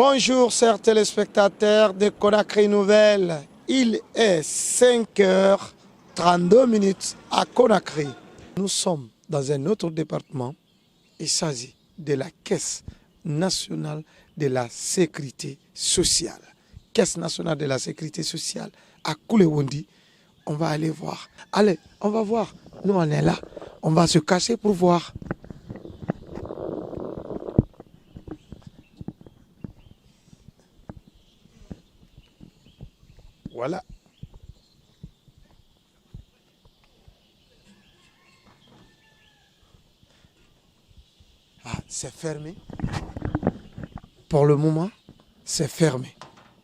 Bonjour chers téléspectateurs de Conakry Nouvelle. Il est 5h32 à Conakry. Nous sommes dans un autre département. Il s'agit de la Caisse nationale de la sécurité sociale. Caisse nationale de la sécurité sociale à Koulewondi. On va aller voir. Allez, on va voir. Nous, on est là. On va se cacher pour voir. Voilà. Ah, c'est fermé. Pour le moment, c'est fermé.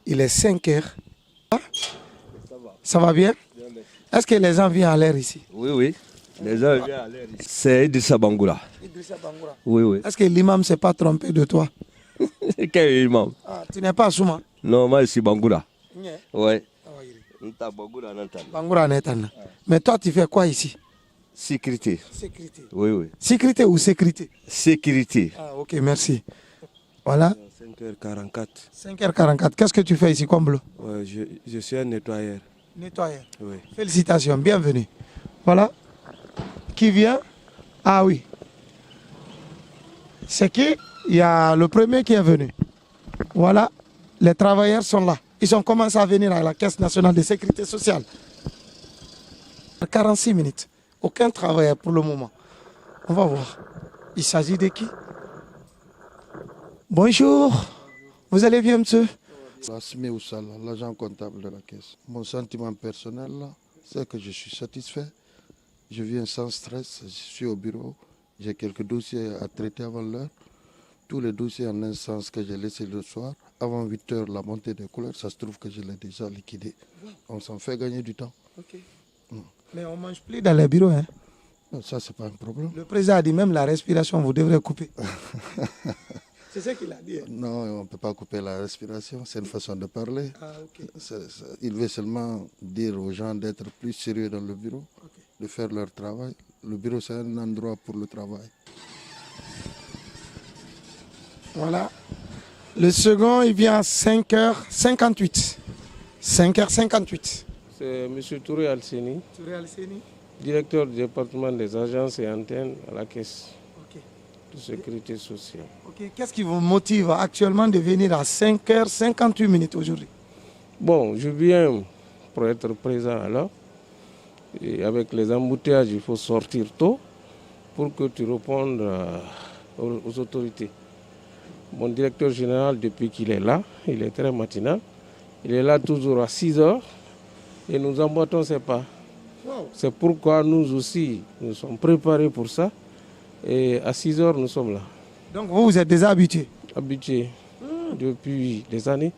Il est 5 heures. Ah, ça va bien? Est-ce que les gens viennent à l'air ici? Oui, oui. Les gens viennent à l'air ici. C'est Idrissa Bangoura. Idrissa Bangoura. Oui, oui. Est-ce que l'imam ne s'est pas trompé de toi? Quel imam? Ah, tu n'es pas Souma? Non, moi je suis Bangoura. Yeah. Oui. Bangoura Netana. Mais toi, tu fais quoi ici? Sécurité. Sécurité. Oui, oui. Sécurité ou sécurité? Sécurité. Ah, ok, merci. Voilà. 5h44. 5h44. Qu'est-ce que tu fais ici comme boulot? Ouais, je suis un nettoyeur. Nettoyeur. Oui. Félicitations, bienvenue. Voilà. Qui vient? Ah oui. C'est qui? Il y a le premier qui est venu. Voilà. Les travailleurs sont là. Ils ont commencé à venir à la Caisse nationale de sécurité sociale. 46 minutes. Aucun travailleur pour le moment. On va voir. Il s'agit de qui? Bonjour. Vous allez bien, monsieur? Assimi Oussala, l'agent comptable de la caisse. Mon sentiment personnel, c'est que je suis satisfait. Je viens sans stress, je suis au bureau. J'ai quelques dossiers à traiter avant l'heure. Tous les dossiers en un sens que j'ai laissé le soir. Avant 8 heures, la montée des couleurs, ça se trouve que je l'ai déjà liquidé. On s'en fait gagner du temps. Okay. Mais on ne mange plus dans les bureaux. Hein? Non, ça, c'est pas un problème. Le président a dit même la respiration, vous devrez couper. C'est ce qu'il a dit. Hein? Non, on ne peut pas couper la respiration, c'est une façon de parler. Ah, okay. Il veut seulement dire aux gens d'être plus sérieux dans le bureau, de faire leur travail. Le bureau, c'est un endroit pour le travail. Voilà. Le second, il vient à 5h58. 5h58. C'est M. Touré Alseni, Touré Alseni, directeur du département des agences et antennes à la Caisse de sécurité sociale. Okay. Qu'est-ce qui vous motive actuellement de venir à 5h58 aujourd'hui? Bon, je viens pour être présent alors. Et avec les embouteillages, il faut sortir tôt pour que tu répondes aux autorités. Mon directeur général, depuis qu'il est là, il est très matinal. Il est là toujours à 6 heures et nous emboîtons ses pas. Wow. C'est pourquoi nous aussi, nous sommes préparés pour ça. Et à 6 heures, nous sommes là. Donc vous êtes déjà habitué? Habitué depuis des années.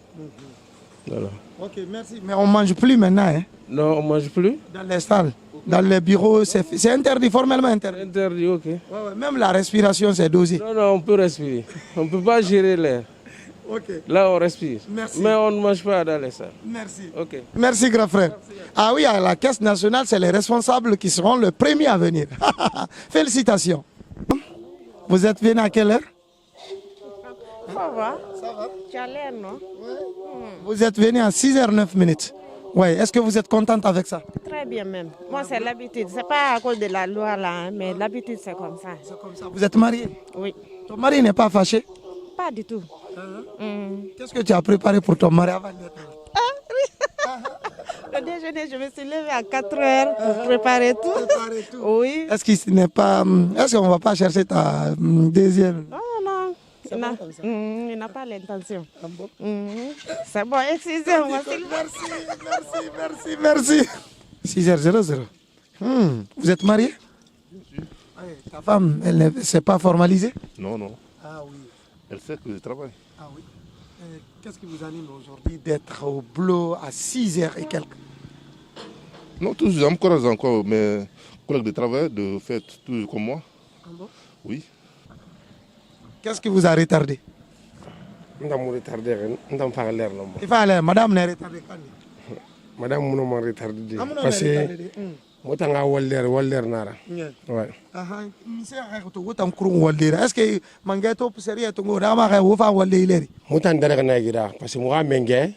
Voilà. Ok, merci. Mais on ne mange plus maintenant, hein? Non, on ne mange plus. Dans les salles, dans les bureaux, c'est interdit, formellement interdit. Interdit, ok. Ouais, même la respiration, c'est dosé. Non, non, on peut respirer. On ne peut pas gérer l'air. Okay. Là, on respire. Merci. Mais on ne mange pas dans les salles. Merci. Ok. Merci, grand frère. Merci. Ah oui, à la Caisse nationale, c'est les responsables qui seront les premiers à venir. Félicitations. Vous êtes venu à quelle heure? Ça va. Ça va? Tu as l'air, non? Vous êtes venu à 6h09. Ouais. Est-ce que vous êtes contente avec ça? Très bien même. Moi, c'est l'habitude. Ce n'est pas à cause de la loi, là, hein, mais l'habitude, c'est comme ça. C'est comme ça. Vous êtes marié? Oui. Ton mari n'est pas fâché? Pas du tout. Qu'est-ce que tu as préparé pour ton mari avant d'être là? Le déjeuner, je me suis levée à 4 heures pour préparer tout. Oui. Est-ce qu'il n'est pas... Est-ce qu'on ne va pas chercher ta deuxième? Non, non. Il n'a pas l'intention. Ah bon? C'est bon, excusez-moi. Merci. 6h00. Vous êtes marié? Oui. Ta femme, elle ne s'est pas formalisée? Non. Ah oui. Elle sait que je travaille. Ah oui. Qu'est-ce qui vous anime aujourd'hui d'être au boulot à 6h et quelques? Non, toujours, encore mes collègues de travail de faire toujours comme moi. Ah bon? Oui. Qu'est-ce qui vous a retardé? Il faut aller, madame n'est retardée quand? Madame m'a retardé. Parce que Motanga Walder Nara. Ouais. Est-ce que Mangato serait ton Rama ou Fa Walder? Motan Daragira, parce que moi, Mengue,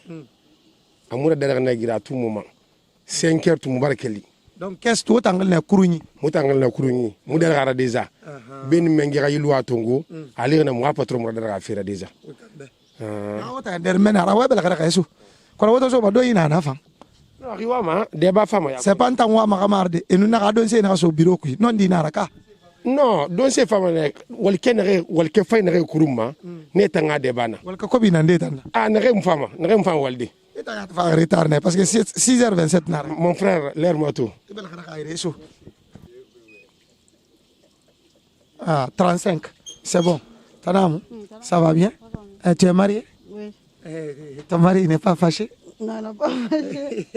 Amoura Daragira à tout moment. 5 heures to Mubarakeli. Donc, qu'est-ce que tu as en Kouruni? Motangal na Kouruni, Moudara déjà. Ben Mengira Ilua Tongo, aller na moi patron Modara Fera déjà. C'est pas un temps où Maramade et nous n'avons pas de bureau. Non, dinaraka. Non, donc c'est femme, Walke Fine Kuruma, Netanga de Bana. Ah, Nerem Fama, Nerem Fan Waldi. Parce que 6h27. Mon frère, l'air moto. Ah, 35. C'est bon. Tadam, ça va bien? Tu es marié? Oui. Ton mari n'est pas fâché? Non, non, pas fâché.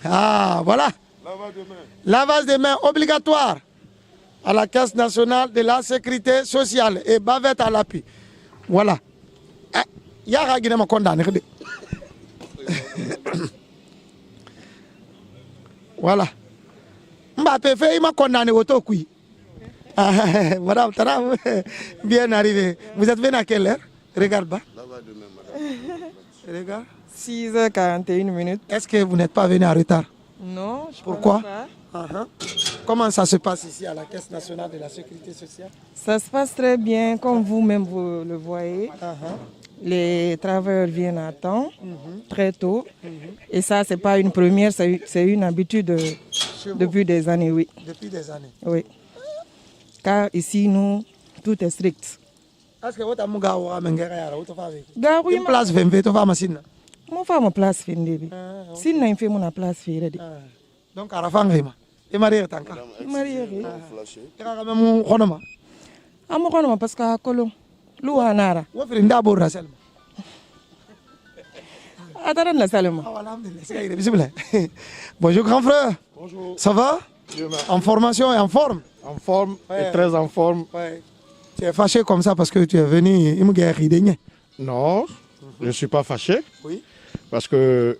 Ah, voilà. Lavage des mains obligatoire à la Caisse nationale de la sécurité sociale et bavette à l'appui. Voilà. Il y a un qui m'a condamné. Voilà. Mbappé fait, il m'a condamné au Tokui. Madame Taram, bien arrivé. Vous êtes venu à quelle heure? Regarde bas. Regarde. 6h41. Est-ce que vous n'êtes pas venu en retard? Non, je Pourquoi? pense pas. Comment ça se passe ici à la Caisse nationale de la sécurité sociale? Ça se passe très bien, comme vous-même vous le voyez. Les travailleurs viennent à temps, très tôt. Et ça, ce n'est pas une première, c'est une habitude depuis des années, oui. Depuis des années? Oui. Car ici, nous, tout est strict. Est-ce que vous avez un Gars, oui, place 20, tu vas machine? Mon femme place fin début. Si n'a fait mon place fait. Donc à la fin rima. Et marié tanka. Marié. Et quand même on honoma. Amo honoma parce que kolon. Lou anara. Wo frinda bo rasel. Ataran la salama. Alhamdulillah. Bonjour grand frère. Bonjour. Ça va? En formation et en forme. En forme et très en forme. Tu es fâché comme ça parce que tu es venu Non, je ne suis pas fâché. Oui. Parce que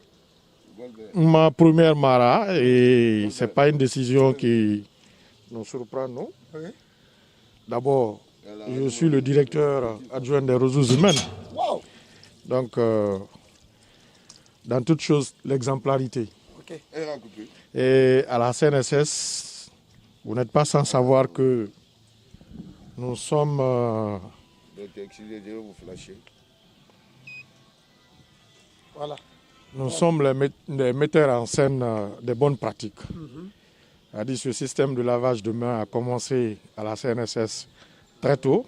ma première mara, et ce n'est pas une décision qui nous surprend, non. Oui. D'abord, je suis le directeur adjoint des ressources humaines. Wow. Donc, dans toute chose, l'exemplarité. Okay. Et à la CNSS, vous n'êtes pas sans savoir que nous sommes... Voilà. Nous sommes les metteurs en scène des bonnes pratiques. Ce système de lavage de mains a commencé à la CNSS très tôt,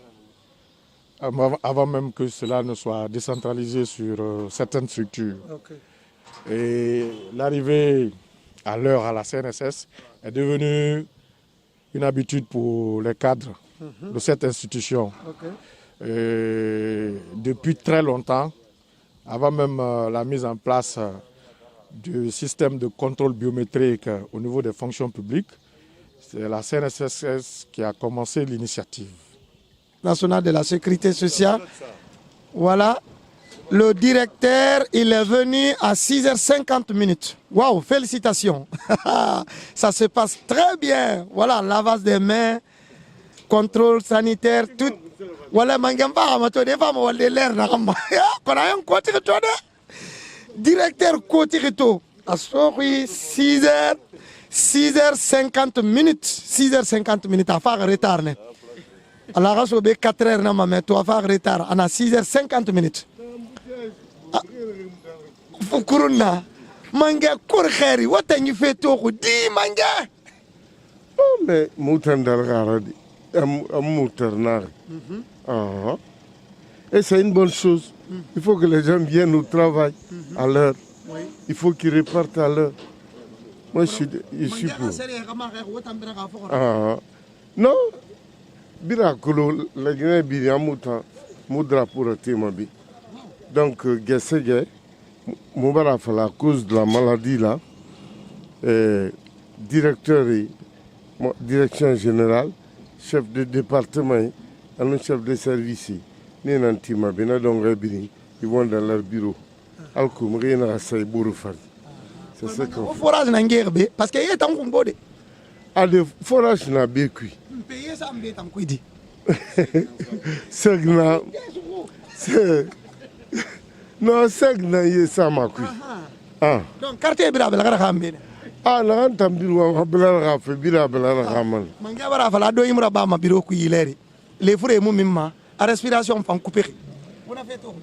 avant même que cela ne soit décentralisé sur certaines structures. Okay. Et l'arrivée à l'heure à la CNSS est devenue une habitude pour les cadres de cette institution. Okay. Depuis très longtemps, avant même la mise en place du système de contrôle biométrique au niveau des fonctions publiques, c'est la CNSS qui a commencé l'initiative. National de la sécurité sociale. Voilà. Le directeur, il est venu à 6h50. Waouh, félicitations. Ça se passe très bien. Voilà, lavage des mains, contrôle sanitaire, tout. Voilà, directeur Kotirito, à 6h50. 6h50 à faire retard. Alors, à 4h, mais tu vas faire retard. On a 6h50. Fukuruna, manga kurkheri, what you fait to di manga? Oh, mais Moutandargaradi, Moutarnar. Et c'est une bonne chose. Il faut que les gens viennent au travail à l'heure. Il faut qu'ils repartent à l'heure. Moi, je suis pour. Non, Birakolo, la Guinée Biriamouta, Moudra pour le Timabi. Donc, Gessege, Moubaraf, à cause de la maladie là, directeur et direction générale, chef de département, un chef de service, ils vont dans leur bureau. C'est ce qu'on Au forage na ngerbe parce que y est en Congo. Ah, le forage n'a bien cuit. Payer ça me en quoi dit. C'est non, c'est que n'a ça m'a cuit. Ah. Donc quartier bira bela gara hambe. Ah, na tambiru bela rafa bira bela raman. Manga bara fala do imra ba ma biro ku yileri. Les fure mu mimma a respiration fan couper.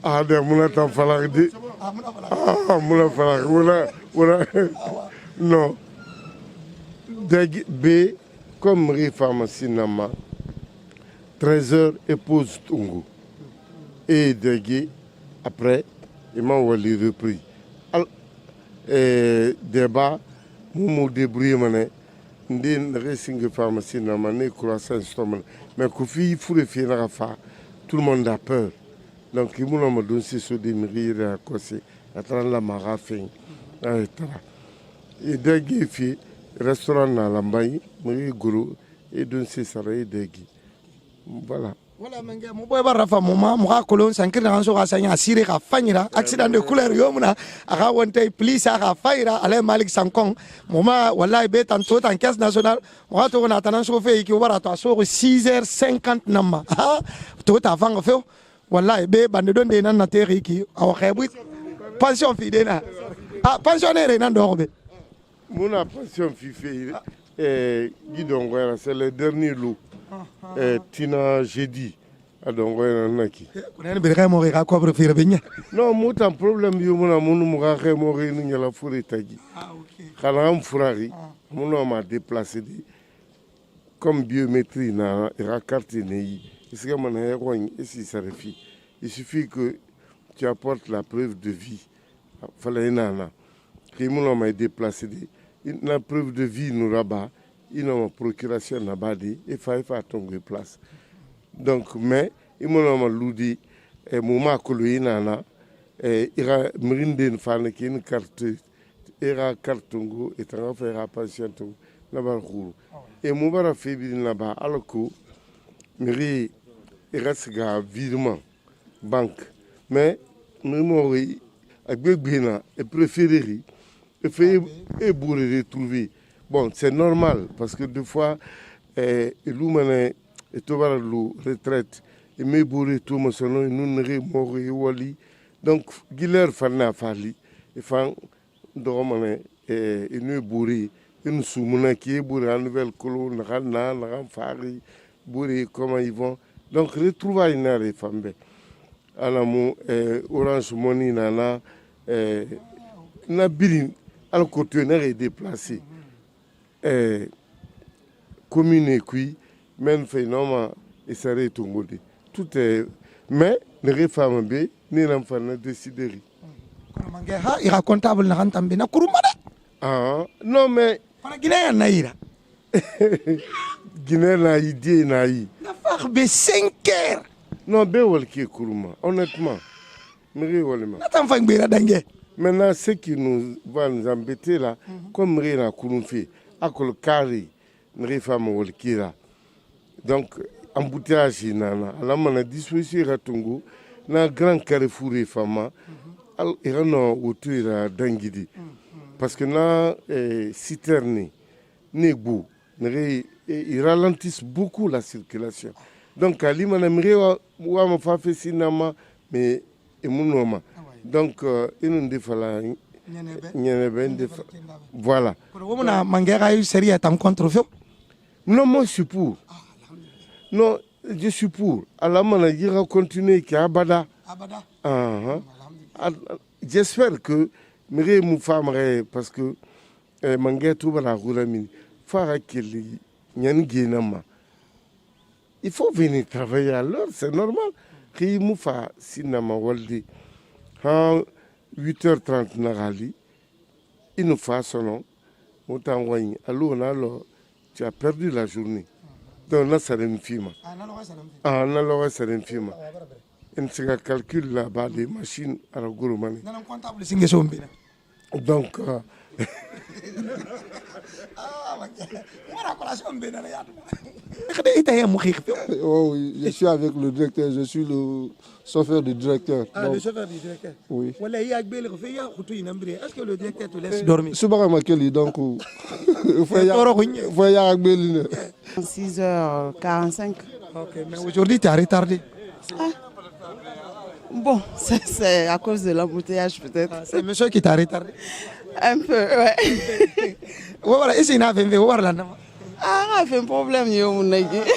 Ah, de muna tam fala di. Ah, muna fala muna non. Deg B comme pharmacie nama 13h épouse Tungu. Et Deg après il m'a wali repris. Débat mu débrouiller mané ndin racing pharmacie nama né croissance stomac mais Kofi foule fi na fa tout le monde a peur. Donc il m'a donné ce des mairies à causer à travers la marafin. Et Deg fi restaurant na lambayi muri guru et don se saray Deg. Voilà. Voilà manga mo boy barafa moma mo ka kolon sankir na so ka sanya asire ka fanyira accident de couleur yomuna aka wonte police aka faira ale Malik Sankong moma wallahi be tan to tan caisse nationale mo ka to na tanan so fe ki wara to so 6h50 namba ha to ta fanga fe wallahi be bande don de nan na teri ki aw xebu pension fi de na ah pensionnaire nan do be Mon pension fife Guidon, c'est le dernier lot. Tina jeudi à Dongoyana Naki. Non, moi, un problème, il y a un problème, il y a la forêt tagi. Quand on frari, mon homme a déplacé comme biométrie, il a carte il suffit que tu apportes la preuve de vie. Fallait nana. Que mon homme a déplacé la preuve de vie nous rabat. Il a une procuration là-bas il faut tomber place. Donc, mais il m'a dit et moment que nana il a mérindé une femme qui une carte il a carte tongo et t'en fait un patient là-bas et mon bar a fait bien là-bas alors que mairie il reste un virement banque mais nous avec bien et préféré et fait et bourrer retrouver. Bon, c'est normal parce que des fois, l'humain est au bas de la retraite. Et mes bourrés, tout mon son, nous ne mourons pas. Donc, Guilherme Fana Fali, et Fan Doromane, et nous bourrés, et nous sommes qui est bourré en nouvelle colonne, Rana, Fari, bourrés, comment ils vont. Donc, retrouver une femme. Alors, Orange Money, Nana, Nabirin, alors que tu es déplacé. Commune et qui même fait normalement et ça retombe tout est mais les femmes bé ni l'enfant ne déciderait il a comptable na rantambe na kurumada ah non mais para Guinée naïra Guinée na idée na faire 5h non bé wal qui kuruma honnêtement mais walima attends fa ngbira dangé maintenant ce qui nous va nous embêter là comme rien kurumfi akol carré ne femme wal kira donc embouteillage nana ala mana disposition ratungu na grand carrefour et fama al irano autour d'angidi parce que na citerne negbu il ralentissent beaucoup la circulation donc ali mana mire wa ma fa fe sinama mais emunoma donc inu ndefala voilà. Non, moi je suis pour. Non, je suis pour. Alors, il va continuer qui Abada. J'espère que Mire Moufamre, parce que Mangé Touba la Roulamine, il faut venir travailler alors, c'est normal. Qui Moufa Sinama Waldi. 8h30 Narali, il nous fait son nom, on t'a envoyé. Alors, tu as perdu la journée. Donc là, c'est une firme. Ah, là, c'est une firme. Il se calcule là-bas des machines à la gourmandise. Donc, Oh, je suis avec le directeur, je suis le chauffeur du directeur. Ah, donc, le chauffeur du directeur. Oui. Est-ce que le directeur te laisse dormir? Je suis pas maquillé, donc il faut y aller. 6h45. Ok, mais aujourd'hui, tu es retardé. Bon, c'est à cause de l'embouteillage peut-être. C'est monsieur qui t'a retardé. Un peu, ouais. Voilà, et c'est une affaire, voilà. Ah, fait un problème, yo,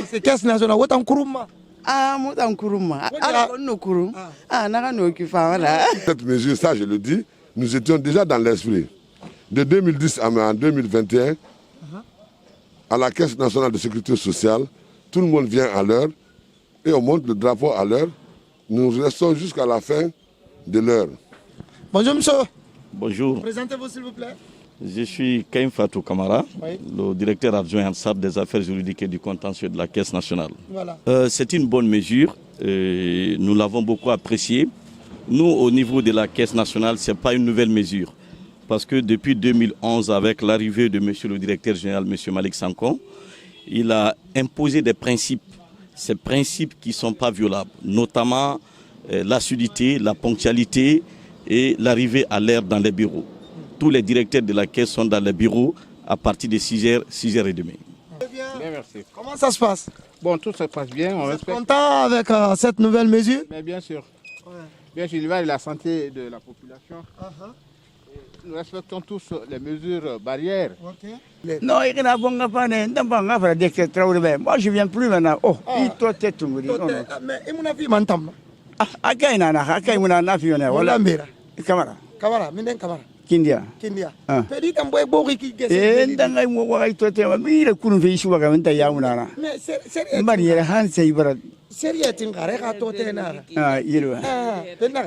c'est caisse nationale, où t'en couruma? Ah, moi, t'en couruma. Ah, no kurum. Ah, n'a no qui fa, voilà. Cette mesure, ça je le dis, nous étions déjà dans l'esprit. De 2010 à 2021, à la Caisse nationale de sécurité sociale, tout le monde vient à l'heure et on monte le drapeau à l'heure. Nous restons jusqu'à la fin de l'heure. Bonjour monsieur. Bonjour. Présentez-vous s'il vous plaît. Je suis Kaim Fatou Kamara, Oui. le directeur adjoint en charge des affaires juridiques et du contentieux de la Caisse nationale. Voilà. C'est une bonne mesure, nous l'avons beaucoup appréciée. Nous, au niveau de la Caisse nationale, ce n'est pas une nouvelle mesure. Parce que depuis 2011, avec l'arrivée de monsieur le directeur général, monsieur Malick Sankon, il a imposé des principes. Ces principes qui ne sont pas violables, notamment l'assiduité, la ponctualité et l'arrivée à l'heure dans les bureaux. Tous les directeurs de la Caisse sont dans les bureaux à partir de 6h, 6h30. Bien, merci. Comment ça se passe? Bon, tout se passe bien. On respecte. Content avec cette nouvelle mesure? Mais bien sûr. Bien sûr, il va de la santé de la population. Nous respectons tous les mesures barrières. Non, il y a bon pas moi je viens plus maintenant. Oh, il toi tête tout me dit. Mais il m'a vu mantam. Ah, akaina na akaina na fiona wala mbera. Kamara. Kamara, minden kamara. Kindia. Kindia. Pedi tam boy boki ki gese. Ndanga mo wa to te mi le kunu fe shuwa ga menta ya munana. Mais c'est mbari yere han sei bara. Sérieux tingare ka to te na. Ah, yelo.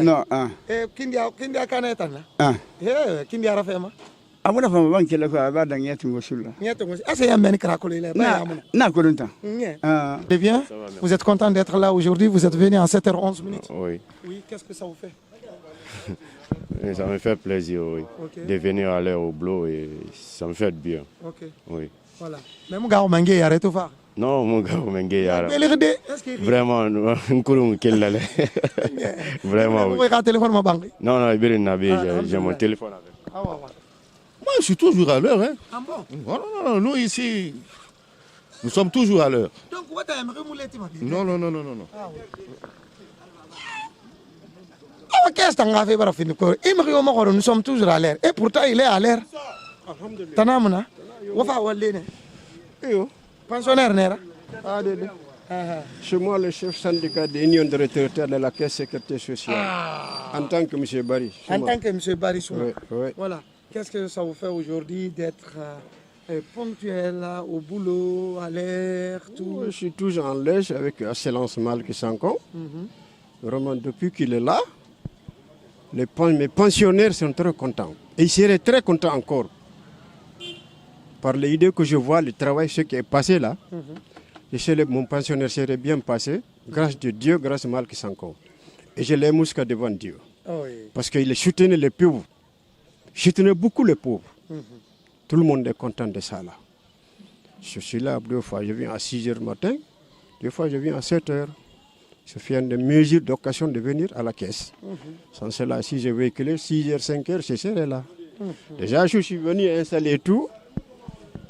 Non, ah. Kindia kaneta na. Ah. Kindia rafema. Amuna fama banki la ko abada ngeti ngosulla. Ngeti ngosulla. Asa ya men kra kolele ba amuna. Na ko dunta. Ah. C'est bien. Vous êtes content d'être là aujourd'hui, vous êtes venu en 7h11 minutes. Oui. Oui, qu'est-ce que ça vous fait? Ça me fait plaisir, oui. Okay. De venir à l'heure au boulot et ça me fait bien. Ok. Oui. Voilà. Mais mon gars, on m'a arrêté tout faire. Non, mon gars, on m'a vraiment, un coup qu'il allait. Vraiment, oui. Non, non, j'ai mon téléphone avec. Moi, je suis toujours à l'heure. Hein. Ah bon? Non, nous ici, nous sommes toujours à l'heure. Donc, vous avez Non. Ah oui. Qu'est-ce que nous sommes toujours à l'air. Et pourtant, il est à l'air. Tanamuna. Pensionnaire, Chez moi, le chef syndicat de l'Union de retraités de la Caisse Sécurité sociale. En tant que M. Barry. En tant que M. Barry Souma. Oui. Voilà. Qu'est-ce que ça vous fait aujourd'hui d'être ponctuel au boulot, à l'air, tout? Je suis toujours en l'aise avec Excellence Malick Sankon. Vraiment, depuis qu'il est là, mes pensionnaires sont très contents. Et ils seraient très contents encore. Par l'idée que je vois, le travail, ce qui est passé là, mon pensionnaire serait bien passé, grâce à Dieu, grâce à Malick Sankon. Et je l'aime jusqu'à devant Dieu. Oh oui. Parce qu'il soutenait les pauvres. Il soutenait beaucoup les pauvres. Tout le monde est content de ça là. Je suis là deux fois, je viens à 6h du matin, deux fois je viens à 7h. Je fais une mesure d'occasion de venir à la caisse. Sans cela, si je véhiculais 6h, 5h, je serais là. Déjà, je suis venu installer tout.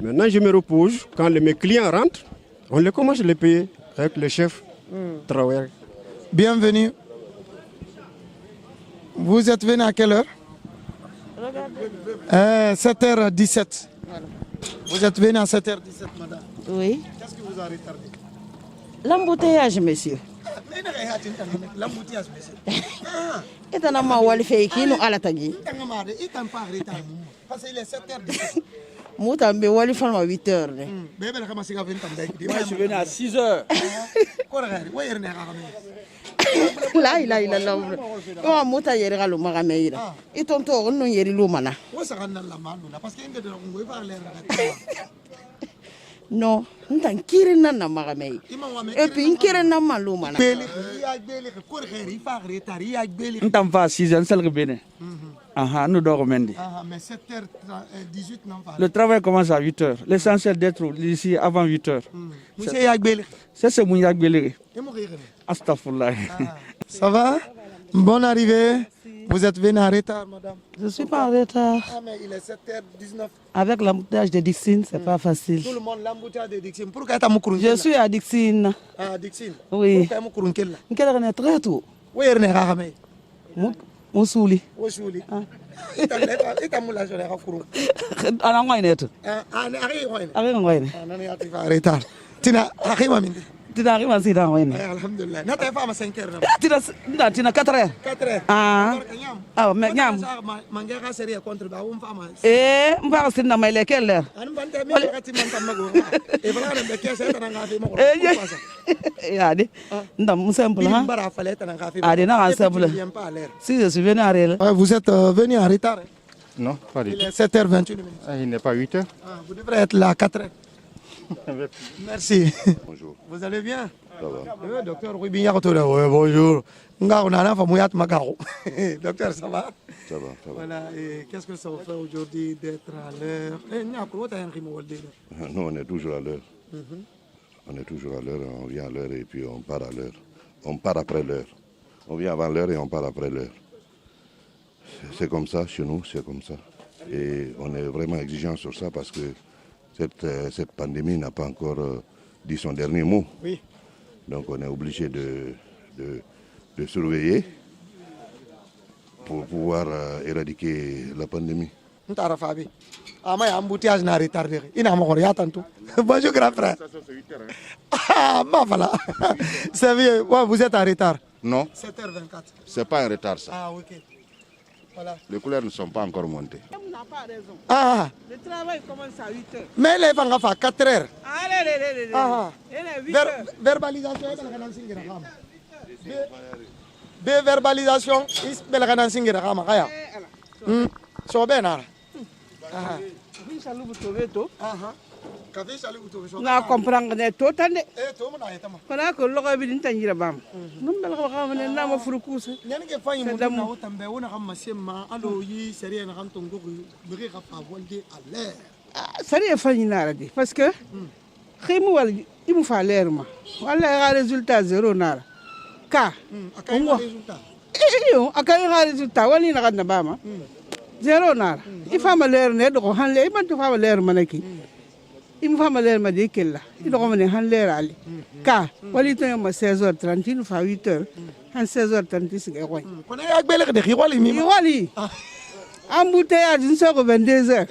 Maintenant, je me repose. Quand mes clients rentrent, on les commence à les payer avec le chef travailleur. Bienvenue. Vous êtes venu à quelle heure? 7h17. Voilà. Vous êtes venu à 7h17, madame. Oui. Qu'est-ce que vous a retardé? L'embouteillage, monsieur. L'embouteillage, monsieur. Et t'en as ma walfé qui nous a la tagi. Parce qu'il est 7h17. Mouta me wali fan à 8h. Moi, je suis venu à 6h. Là, il a l'homme. Oh, Mouta yera le magameira. Et ton tour, non yeri lumana. Non, on t'en kiri nana magamei. Et puis, une kiri nana lumana. On t'en va à 6h, c'est le bébé. Nous dormons Mendy. Mais 7h18, non pas. Le travail commence à 8h. L'essentiel d'être ici avant 8h. Monsieur Yagbele. C'est Mouniak Belé. Et mourir. Astaghfirullah. Ça va? Bonne arrivée. Vous êtes venu en retard, madame? Je ne suis pas en retard. Mais il est 7h19. Avec l'embouteillage de Dixine, ce n'est pas facile. Tout le monde l'embouteillage de Dixine. Pourquoi tu as mon Je suis à Dixine. À Dixine? Oui. Pourquoi tu as mon Je suis très tôt. Oui, je suis Moussouli. Moussouli. Tu as mon argent à Kourou. Ah, non, je suis en retard. Tina, Tina arrive à Sida. Alhamdulillah. Tu as fait 5 heures. Tina 4 heures. 4 heures. Ah, mais Nyam. Je vais rester dans mes quelle heure? Si je suis venu en réel. Vous êtes venu en retard? Non, pas du tout. Il est 7h21. Il n'est pas 8h. Vous devrez être là à 4h. Merci. Bonjour. Vous allez bien? Ça va. Docteur Rubinia, bonjour. Docteur, ça va? Ça va. Voilà, et qu'est-ce que ça vous fait aujourd'hui d'être à l'heure? Nous, on est toujours à l'heure. On est toujours à l'heure, on vient à l'heure et puis on part à l'heure. On part après l'heure. On vient avant l'heure et on part après l'heure. C'est comme ça, chez nous, c'est comme ça. Et on est vraiment exigeant sur ça parce que cette pandémie n'a pas encore dit son dernier mot. Oui. Donc on est obligé de surveiller pour pouvoir éradiquer la pandémie. Bonjour grand frère. Ah, voilà. Vous êtes en retard. Non. 7h24. C'est pas un retard ça. Ah, ok. Voilà. Les couleurs ne sont pas encore montées. On n'a pas raison. Ah. Le travail commence à 8h. Mais les gens font 4h. Allez. Ah. Verbalisation. Verbalisation. Na comprendre ne to tande kana ko logo bi din tanjira bam num bel ko xam ne na ma furu kusa ñan ke fay mu na o tambe wona xam masemma alo yi sariya na xam to ngogo bi ka fa wolde aller sariya fay na radi parce que ximu wal imu fa leer ma wala ga résultat zéro na ka akay résultat yo akay ga résultat wali na kan na bama zéro na il fa ma leer ne do han le man to fa ma leer manaki il me fait l'air de qu'il il doit mener un l'air aller car wali to yama 16h30 il fa 8h en 16h30 c'est quoi on est ak belek de xiwali mi xiwali embouteillage une heure 22h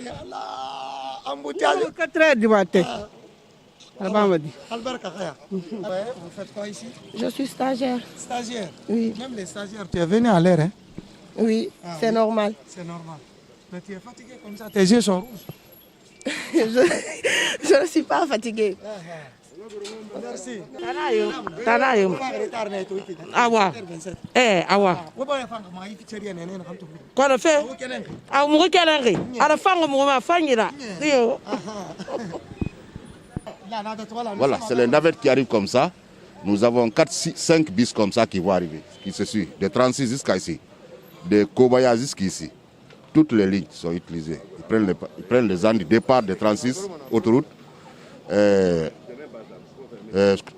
embouteillage 4h du matin Albarka Khaya. Vous faites quoi ici? Je suis stagiaire. Stagiaire? Oui. Même les stagiaires, tu es venu à l'heure, hein? Oui, c'est normal. C'est normal. Mais tu es fatigué comme ça, tes yeux sont rouges. Je ne suis pas fatiguée. Merci. Tanayo. Awa. Awa. Kono fe. A mu kelengi. Ala fango mu ma fanyira. Yo. Voilà, c'est les navettes qui arrivent comme ça. Nous avons 5 bis comme ça qui vont arriver, qui se suivent. De 36 jusqu'à ici. De Kobaya jusqu'ici. Toutes les lignes sont utilisées. Ils prennent les ans du départ de 36, autoroute,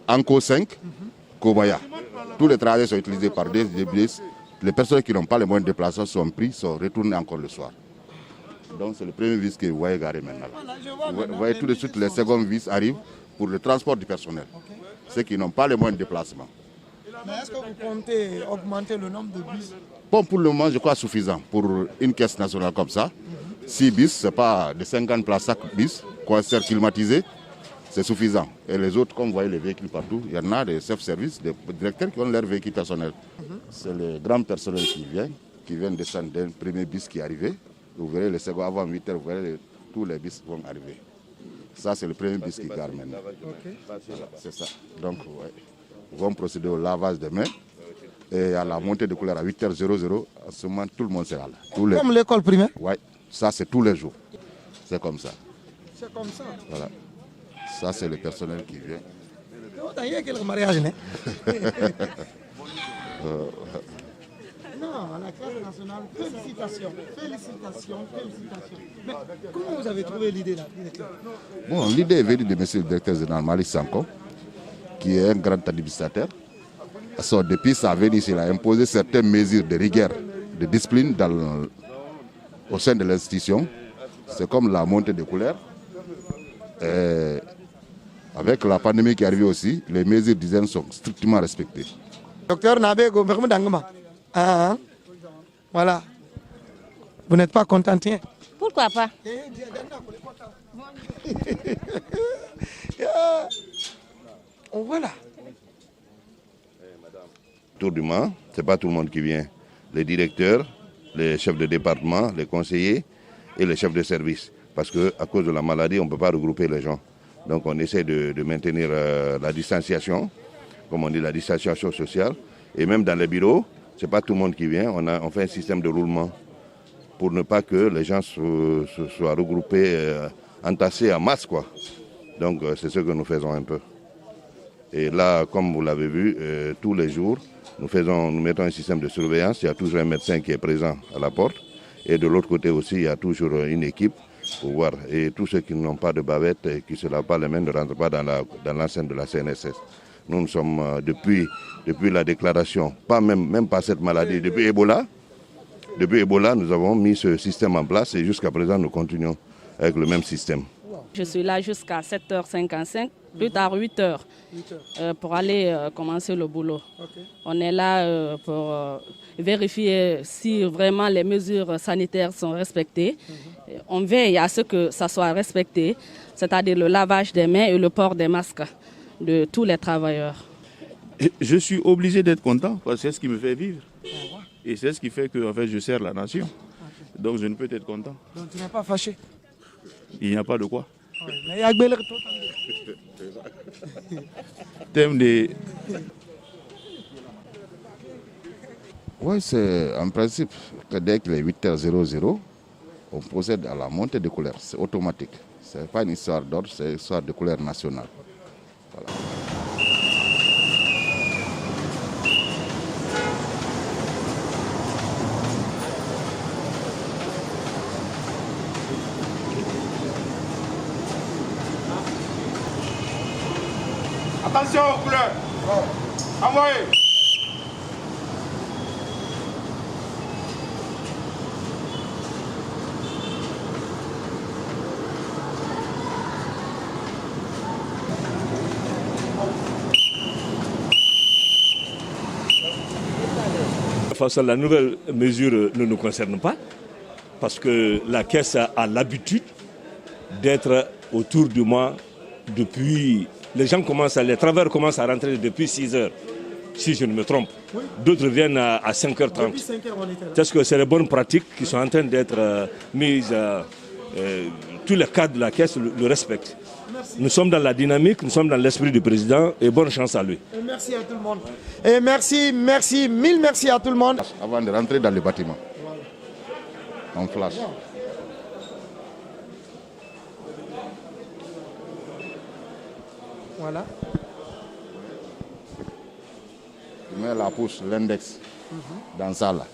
Anko 5, Kobaya. Tous les trajets sont utilisés par des bis. Les personnes qui n'ont pas les moyens de déplacement sont pris, sont retournées encore le soir. Donc c'est le premier bus que vous voyez garé maintenant. Vous voyez tout de suite les seconds bus arrivent pour le transport du personnel. Ceux qui n'ont pas les moyens de déplacement. Mais est-ce que vous comptez augmenter le nombre de bus? Bon, pour le moment, je crois suffisant. Pour une caisse nationale comme ça, 6 bus, ce n'est pas de 50 places chaque bus, concert climatisé, c'est suffisant. Et les autres, comme vous voyez les véhicules partout, il y en a des chefs-service, des directeurs qui ont leur véhicule personnel. C'est le grand personnel qui viennent descendre d'un premier bus qui est arrivé. Vous verrez les secondes avant 8h, vous verrez tous les bus vont arriver. Ça, c'est le premier bus qui garde maintenant. C'est ça. Donc, ouais. Ils vont procéder au lavage des mains et à la montée de couleur à 8h00. À ce moment, tout le monde sera là. Comme l'école primaire? Oui, ça, c'est tous les jours. C'est comme ça. C'est comme ça? Voilà. Ça, c'est le personnel qui vient. Il y a quel mariage, non? Non. à la Caisse nationale. Félicitations, félicitations, félicitations. Mais comment vous avez trouvé l'idée là, directeur? Bon, l'idée est venue de M. le directeur général Malick Sanko, qui est un grand administrateur. Depuis sa venue, il a imposé certaines mesures de rigueur, de discipline au sein de l'institution. C'est comme la montée des couleurs. Avec la pandémie qui est arrivée aussi, les mesures d'hygiène sont strictement respectées. Docteur Nabego, voilà. Vous n'êtes pas content? Pourquoi pas? Voilà. Autour du Mans, ce n'est pas tout le monde qui vient. Les directeurs, les chefs de département, les conseillers et les chefs de service. Parce qu'à cause de la maladie, on ne peut pas regrouper les gens. Donc on essaie de maintenir la distanciation, comme on dit, la distanciation sociale. Et même dans les bureaux, ce n'est pas tout le monde qui vient. On fait un système de roulement pour ne pas que les gens soient regroupés, entassés en masse, quoi. Donc c'est ce que nous faisons un peu. Et là, comme vous l'avez vu, tous les jours, nous mettons un système de surveillance. Il y a toujours un médecin qui est présent à la porte. Et de l'autre côté aussi, il y a toujours une équipe pour voir. Et tous ceux qui n'ont pas de bavette et qui ne se lavent pas les mains ne rentrent pas dans l'enceinte de la CNSS. Nous sommes, depuis la déclaration, même pas cette maladie, depuis Ebola, nous avons mis ce système en place et jusqu'à présent, nous continuons avec le même système. Je suis là jusqu'à 7h55, plus tard 8h, pour aller commencer le boulot. Okay. On est là pour vérifier si vraiment les mesures sanitaires sont respectées. On veille à ce que ça soit respecté, c'est-à-dire le lavage des mains et le port des masques de tous les travailleurs. Je suis obligé d'être content parce que c'est ce qui me fait vivre. Et c'est ce qui fait que en fait, je sers la nation. Okay. Donc je ne peux être content. Donc tu n'es pas fâché? Il n'y a pas de quoi. Mais il y a que thème de... Oui, c'est en principe que dès qu'il est 8h00, on procède à la montée de couleurs. C'est automatique. Ce n'est pas une histoire d'ordre, c'est une histoire de couleur nationale. Voilà. Attention aux couleurs. Envoyez. Face à la nouvelle mesure ne nous concerne pas, parce que la Caisse a l'habitude d'être autour du mois depuis... Les travailleurs commencent à rentrer depuis 6 heures, si je ne me trompe. Oui. D'autres viennent à 5h30. Depuis 5 heures, on était là. Parce que c'est les bonnes pratiques qui sont en train d'être mises. Tous les cadres de la Caisse le respectent. Merci. Nous sommes dans la dynamique, nous sommes dans l'esprit du président et bonne chance à lui. Et merci à tout le monde. Et mille merci à tout le monde. Avant de rentrer dans le bâtiment, on flash. Voilà. Tu mets la pousse, l'index, dans ça là.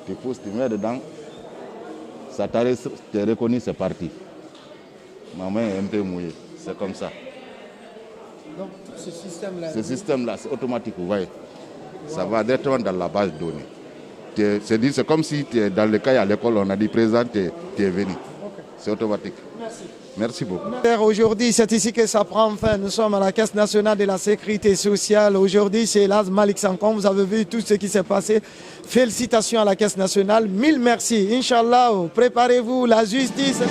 Tu pousses, tu mets dedans. Ça t'arrête, tu es reconnu, c'est parti. Ma main est un peu mouillée. C'est comme ça. Donc, ce système-là, c'est automatique, vous voyez. Wow. Ça va directement dans la base de données. C'est comme si tu es dans le cas à l'école, on a dit présent, tu es venu. Okay. C'est automatique. Merci. Merci beaucoup. Aujourd'hui, c'est ici que ça prend fin. Nous sommes à la Caisse nationale de la sécurité sociale. Aujourd'hui, c'est Laz Malick Sanko. Vous avez vu tout ce qui s'est passé. Félicitations à la Caisse nationale. Mille merci. Inch'Allah, préparez-vous, la justice.